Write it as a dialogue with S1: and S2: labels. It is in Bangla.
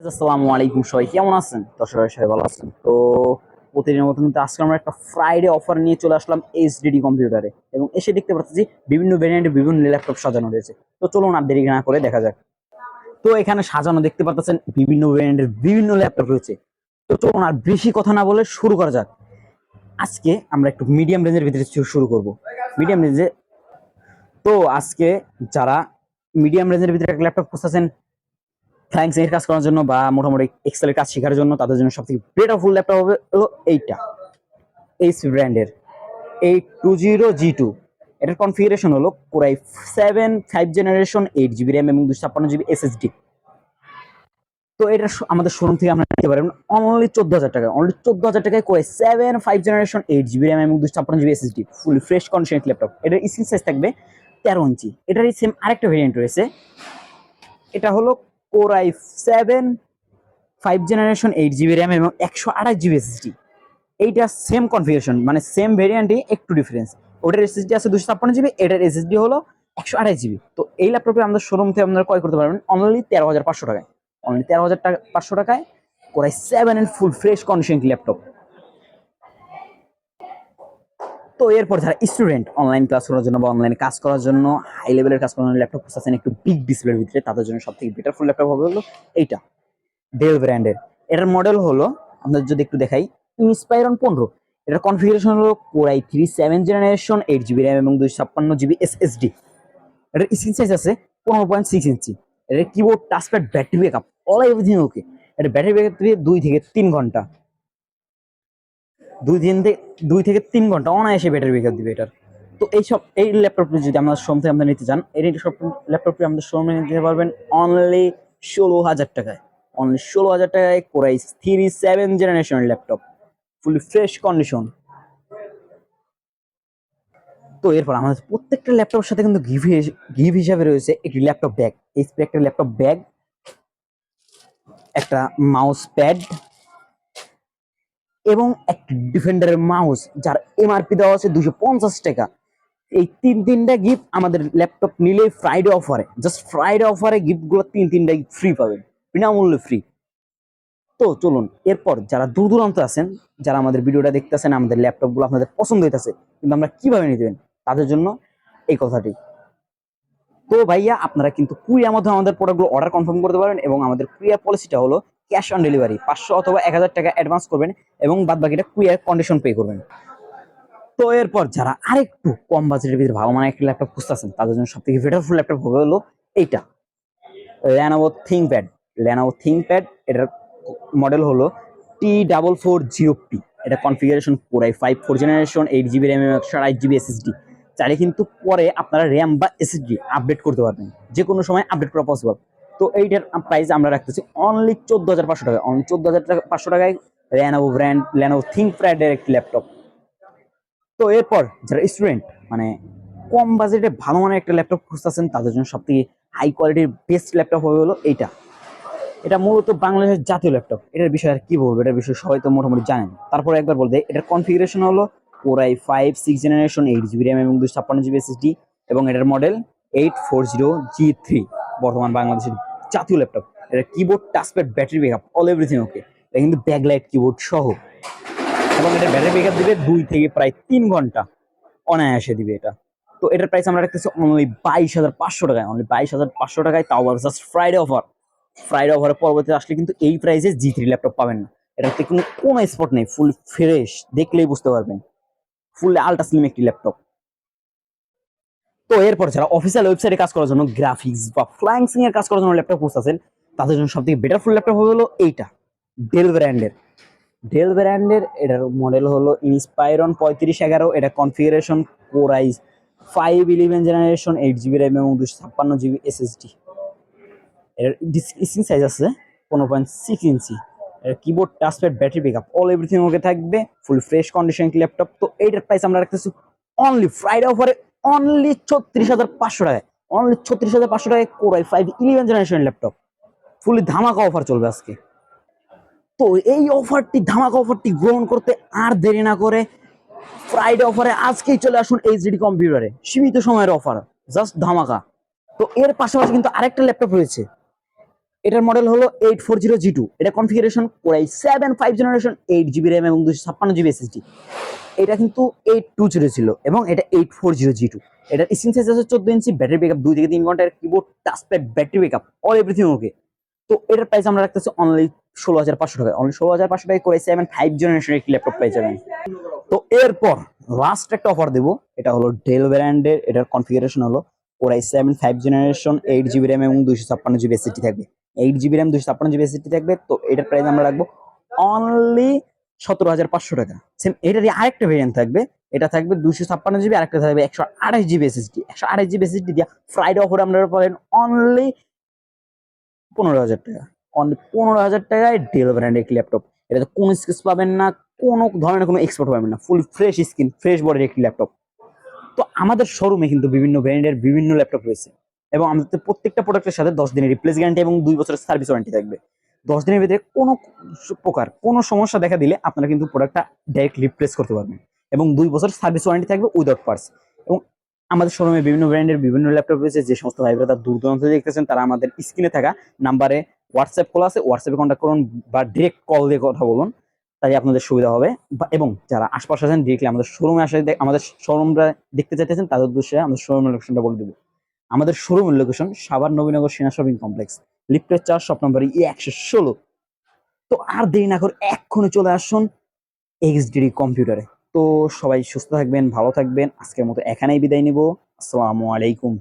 S1: আসসালামু আলাইকুম, সবাই কেমন আছেন? তো সবাই ভালো আছেন তো। প্রতিদিনের মতো কিন্তু আজকে আমরা একটা ফ্রাইডে অফার নিয়ে চলে আসলাম এইচডিডি কম্পিউটারে, এবং এসে দেখতে পাচ্ছি বিভিন্ন ভ্যারিয়েন্টে বিভিন্ন ল্যাপটপ সাজানো রয়েছে। তো চলুন আর দেরি না করে দেখা যাক। তো এখানে সাজানো দেখতে পাচ্ছেন বিভিন্ন ভ্যারিয়েন্টের বিভিন্ন ল্যাপটপ রয়েছে। তো চলুন আর বেশি কথা না বলে শুরু করা যাক। আজকে আমরা একটু মিডিয়াম রেঞ্জের ভিতরে শুরু করব। মিডিয়াম রেঞ্জে তো আজকে যারা মিডিয়াম রেঞ্জের ভিতরে একটা ল্যাপটপ খুঁজতেছেন ফ্লাইং এর কাজ করার জন্য বা মোটামুটি এক্সেল এর কাজ শেখার জন্য, তাদের জন্য সবথেকে বেটার ফুল ল্যাপটপ হবে হলো এইটা, এইচপি ব্র্যান্ডের 820G2। এটার কনফিগারেশন হলো কোরাই 7 জেনারেশন 8 জিবি র্যাম এবং 256 জিবি এসএসডি। তো এটা আমাদের শোরুম থেকে আমরা নিতে পারবেন অনলি 14,000 টাকা। অনলি 14,000 টাকায় কোরাই 7 জেনারেশন 8 জিবি র্যাম এবং 256 GB SSD, full fresh condition laptop. এটার স্ক্রিন সাইজ থাকবে 13 ইঞ্চি। এটারই সেম আরেকটা ভেরিয়েন্ট রয়েছে, এটা হলো কোরাই 7 জেনারেশন 8 জিবি র্যাম এবং 128 জিবি এসএসডি। এইটা সেম কনফিগারেশন, মানে সেম ভেরিয়েন্টই, একটু ডিফারেন্স। ওটার এসএসডি আছে 256 জিবি, এটার এসএসডি হলো 128 জিবি। তো এই ল্যাপটপে আমাদের শোরুম থেকে আপনারা ক্রয় করতে পারবেন অনলি 13,500 টাকায়। অনলি 13,500 টাকায় কোরাই 7 এর ফুল ফ্রেশ কন্ডিশন ল্যাপটপ। তো এরপর যারা স্টুডেন্ট অনলাইন ক্লাস করার জন্য বা অনলাইনে কাজ করার জন্য হাই লেভেলের কাজ করার জন্য ল্যাপটপ খুঁজতেছেন একটু বিগ ডিসপ্লের ভিতরে, তাদের জন্য সব থেকে বেটার ফুল ল্যাপটপ হবে হলো এইটা, ডেল ব্র্যান্ডের। এটার মডেল হলো, আমরা যদি একটু দেখাই, ইন্সপায়রন 15। এটার কনফিগারেশন হলো কোরাই 7 জেনারেশন 8 জিবি র্যাম এবং 256 জিবি এসএসডি। এটার স্ক্রিন সাইজ আছে 15.6 ইঞ্চি। এটার keyboard, touchpad, battery backup, all everything okay. এটা ব্যাটারি ব্যাকআপ দিবে 2 থেকে 3 ঘন্টা। 2 থেকে 3 ঘন্টা অনায়াসে ব্যাটারি ব্যাকআপ দিবে এটার। তো এই ল্যাপটপটি যদি আমরা শোরুম থেকে আমরা নিতে চান, এই ল্যাপটপটি আমাদের শোরুমে নিতে পারবেন অনলি 16,000 টাকায়। অনলি 16,000 টাকায় কোরাই 7 জেনারেশনের ল্যাপটপ, ফুলি ফ্রেশ কন্ডিশন। তো এরপর আমাদের প্রত্যেকটা ল্যাপটপের সাথে কিন্তু গিফট হিসাবে রয়েছে একটি ল্যাপটপ ব্যাগ। এইচপি একটা ল্যাপটপ ব্যাগ, একটা মাউস প্যাড এবং একটা ডিফেন্ডারের মাউস, যার এমআরপি দেওয়া আছে 250 টাকা। এই তিনটা গিফট আমাদের ল্যাপটপ নিলে ফ্রাইডে অফারে, জাস্ট ফ্রাইডে অফারে গিফটগুলো তিনটা ফ্রি পাবেন, বিনামূল্যে ফ্রি। তো চলুন এরপর যারা দূর দূরান্ত আছেন, যারা আমাদের ভিডিওটা দেখতেছেন, আমাদের ল্যাপটপগুলো আপনাদের পছন্দ হইতেছে কিন্তু আমরা কিভাবে নিতে দেবেন, তাদের জন্য এই কথাটি। তো ভাইয়া, আপনারা কিন্তু কুরিয়ার মাধ্যমে আমাদের প্রোডাক্টগুলো অর্ডার কনফার্ম করতে পারবেন, এবং আমাদের কুরিয়ার পলিসিটা হলো ক্যাশ অন ডেলিভারি, 500 অথবা 1,000 টাকা অ্যাডভান্স করবেন এবং বাদ বাকিটা কুরিয়ার কন্ডিশন পে করবেন। তো এরপর যারা আরেকটু কম বাজেটের ভিতরে ভালো মানের একটা ল্যাপটপ খুঁজতেছেন, তাদের জন্য সব থেকে বেটার ফুল ল্যাপটপ হবে হলো এইটা, ল্যানোভো থিংকপ্যাড। ল্যানোভো থিংকপ্যাড, এটার মডেল হলো T4405। এটা configuration core i 4 generation 8 GB RAM এবং 128 জিবি এসএসডি। চাইলে কিন্তু পরে আপনারা র্যাম বা এসএসডি আপডেট করতে পারবেন, যে কোনো সময় আপডেট করা পসিবল। তো এইটার প্রাইস আমরা রাখতেছি অনলি 14,500 টাকা। অনলি 14,500 টাকায় ল্যানোভো থিংকপ্যাডের একটি ল্যাপটপ। তো এরপর যারা স্টুডেন্ট, মানে কম বাজেটে ভালো মানের একটা ল্যাপটপ খুঁজতেছেন, তাদের জন্য সব থেকে হাই কোয়ালিটির বেস্ট ল্যাপটপ হবে হলো এইটা। এটা মূলত বাংলাদেশের জাতীয় ল্যাপটপ। এটার বিষয়ে আর কি বলবো, এটার বিষয়ে সবাই তো মোটামুটি জানেন, তারপরে একবার বলতে, এটার কনফিগারেশন হলো কোরাই 6 জেনারেশন 8 জিবি র্যাম এবং 256 জিবি এসএসডি, এবং এটার মডেল 840G3। বর্তমান বাংলাদেশের জাতীয় ল্যাপটপ। এটা keyboard, touchpad, battery backup, all everything okay. এটা কিন্তু ব্যাকলাইট কিবোর্ড সহ, এবং এটা ব্যাটারি ব্যাকআপ দিবে 2 থেকে প্রায় 3 ঘন্টা অনায়াসে দিবে এটা। তো এটার প্রাইস আমরা রাখতেছি অনলি 22,500 টাকায়। অনলি 22,500 টাকায়, তাও আবার জাস্ট ফ্রাইডে অফার। ফ্রাইডে অফারের পরবর্তীতে আসলে কিন্তু এই প্রাইসে G3 ল্যাপটপ পাবেন না। এটাতে কোনো স্পট নেই, ফুল ফ্রেশ, দেখলেই বুঝতে পারবেন, ফুল আল্ট্রা স্লিম একটি ল্যাপটপ। তো এরপর যারা অফিসিয়াল ওয়েবসাইটে কাজ করার জন্য, গ্রাফিক্স বা ফ্লাইং এর কাজ করার জন্য ল্যাপটপ খুঁজতেছেন, তাদের জন্য সব থেকে বেটার ফুল ল্যাপটপ হলো এইটা, ডেল ব্র্যান্ডের। এটার মডেল হলো ইন্সপায়রন 3511। এটা configuration core i 5 generation 8 GB RAM এবং 256 জিবি এসএসডি। এর স্ক্রিন সাইজ আছে 15.6 ইঞ্চি। এর keyboard, touchpad, battery backup, all everything okay থাকবে, ফুল ফ্রেশ কন্ডিশন ল্যাপটপ। তো এইটার প্রাইস আমরা রাখতেছি অনলি ফ্রাইডে অফারে অনলি 36,500 টাকায়। অনলি 36,500 টাকায় কোরাই 5 জেনারেশন ল্যাপটপ, ফুলি ধামাকা অফার চলবে আজকে। তো এই ধামাকা অফারটি গ্রহণ করতে আর দেরি না করে ফ্রাইডে অফারে আজকেই চলে আসুন এইচডি কম্পিউটারে, সীমিত সময়ের অফার, জাস্ট ধামাকা। তো এর পাশাপাশি কিন্তু আরেকটা ল্যাপটপ রয়েছে, এটার মডেল হলো 840G2, এটা configuration core i 7 5 generation, 8 GB RAM এবং 256 GB SSD। এটা কিন্তু 820 ছিল এবং এটা 840G2। এটার স্ক্রিন সাইজ আছে 14 ইঞ্চি, ব্যাটারি ব্যাকআপ 2 থেকে 3 ঘন্টার, keyboard touchpad, battery backup all everything okay. তো এটার প্রাইস আমরা রাখতেছি অনলি 16,500 টাকা। অনলি 16,500 টাকায় কোরাই 7 5 জেনারেশনের একটি ল্যাপটপ পেয়ে যাবেন। তো এরপর লাস্ট একটা অফার দেবো, এটা হলো ডেল ব্র্যান্ডের। এটার কনফিগারেশন হলো কোরাই 7 5 জেনারেশন, 8 GB র্যাম এবং 256 GB SSD থাকবে। 8 GB র্যাম, 256 GB SSD থাকবে। তো এটার প্রাইস আমরা রাখবো অনলি 17,500 টাকা। সেম এটারই আরেকটা ভেরিয়েন্ট থাকবে, এটা থাকবে 256 GB, আরেকটা থাকবে 128 GB SSD। 128 GB SSD দিয়া ফ্রাইডে অফারে আপনারা পাবেন অনলি 15,000 টাকা। অনলি 15,000 টাকায় ডেল ব্র্যান্ডের একটি ল্যাপটপ। এটাতে কোনো স্ক্র্যাচ পাবেন না, কোনো ধরনের কোনো এক্সপোর্ট পাবেন না, ফুল ফ্রেশ স্ক্রিন, ফ্রেশ বডির একটি ল্যাপটপ। তো আমাদের শোরুমে কিন্তু বিভিন্ন ব্র্যান্ডের বিভিন্ন ল্যাপটপ রয়েছে এবং আমাদের প্রত্যেকটা প্রোডাক্টের সাথে 10 দিনের রিপ্লেস গ্যারান্টি এবং 2 বছরের সার্ভিস ওয়ারেন্টি থাকবে। 10 দিনের ভিতরে কোনো প্রকার কোনো সমস্যা দেখা দিলে আপনারা কিন্তু প্রোডাক্টটা ডাইরেক্ট রিপ্লেস করতে পারবেন এবং 2 বছর সার্ভিস ওয়ারেন্টি থাকবে উইদাউট পার্টস। এবং আমাদের শোরুমে বিভিন্ন ব্র্যান্ডের বিভিন্ন ল্যাপটপ রয়েছে। যে সমস্ত ভাই ব্রাদার দূর দূরান্ত থেকে দেখতেছেন তারা আমাদের স্ক্রিনে থাকা নাম্বারে হোয়াটসঅ্যাপ কল আছে, হোয়াটসঅ্যাপে কন্ট্যাক্ট করুন বা ডিরেক্ট কল দিয়ে কথা বলুন, তাই আপনাদের সুবিধা হবে। এবং যারা আশপাশে আছেন ডিরেক্টলি আমাদের শোরুমে আসে, আমাদের শোরুমটা দেখতে চাইতেছেন, তাদের উদ্দেশ্যে আমাদের শোরুমের লোকেশনটা বলে দেবো। আমাদের শোরুমের লোকেশন সাভার নবীনগর সেনা শপিং কমপ্লেক্স, লিফটের 4, শপ নম্বর E116। তো আর দেরি না করে এক্ষুনি চলে আসুন এক্সডিডি কম্পিউটারে। তো সবাই সুস্থ থাকবেন, ভালো থাকবেন। আজকের মতো এখানেই বিদায় নিব। আসসালামু আলাইকুম।